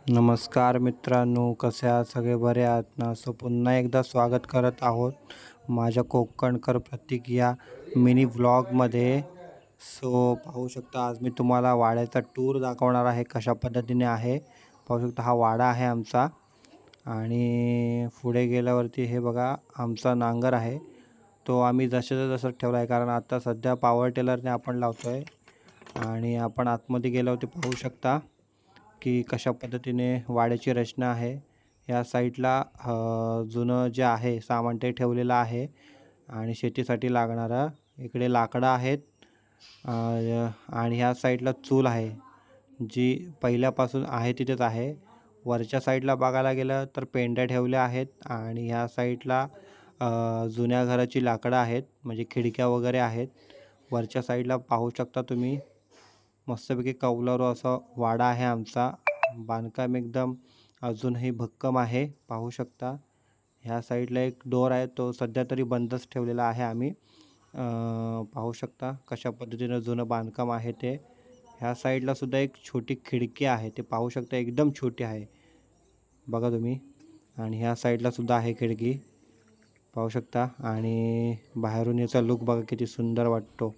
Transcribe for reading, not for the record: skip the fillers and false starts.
नमस्कार मित्रांनो, कसे आहात? सगळे बरे आहात ना? पुन्हा एकदा स्वागत करत आहोत माझ्या कोकणकर प्रतीक या मिनी व्लॉगमध्ये. पाहू शकता आज मी तुम्हाला वाड्याचा टूर दाखवणार आहे, कशा पद्धतीने आहे. पाहू शकता हा वाडा आहे आमचा आणि पुढे गेल्यावरती हे बघा आमचा नांगर आहे. तो आम्ही जशाचा तसंच ठेवला आहे, कारण आता सध्या पॉवर टेलरने आपण लावतो आहे. आणि आपण आतमध्ये गेल्यावरती पाहू शकता की कशा पद्धतीने वाड्याची रचना आहे. या साईडला जुनं जे आहे सामान ते ठेवलेलं आहे आणि शेतीसाठी लागणारं इकडे लाकडं आहेत. आणि ह्या साईडला चूल आहे, जी पहिल्यापासून आहे तिथेच आहे. वरच्या साईडला बघायला गेलं तर पेंड्या ठेवल्या आहेत आणि ह्या साईडला जुन्या घराची लाकडं आहेत, म्हणजे खिडक्या वगैरे आहेत. वरच्या साईडला पाहू शकता तुम्ही मस्तपैकी कौलारू असा वाडा आहे आमचा. बांधकाम एकदम अजूनही भक्कम आहे, पाहू शकता. ह्या साईडला एक डोर आहे, तो सध्या तरी बंदच ठेवलेला आहे आम्ही. पाहू शकता कशा पद्धतीनं जुनं बांधकाम आहे ते. ह्या साईडला सुद्धा एक छोटी खिडकी आहे, ते पाहू शकता एकदम छोटी आहे बघा तुम्ही. आणि ह्या साईडला सुद्धा आहे खिडकी, पाहू शकता. आणि बाहेरून याचा लुक बघा किती सुंदर वाटतो.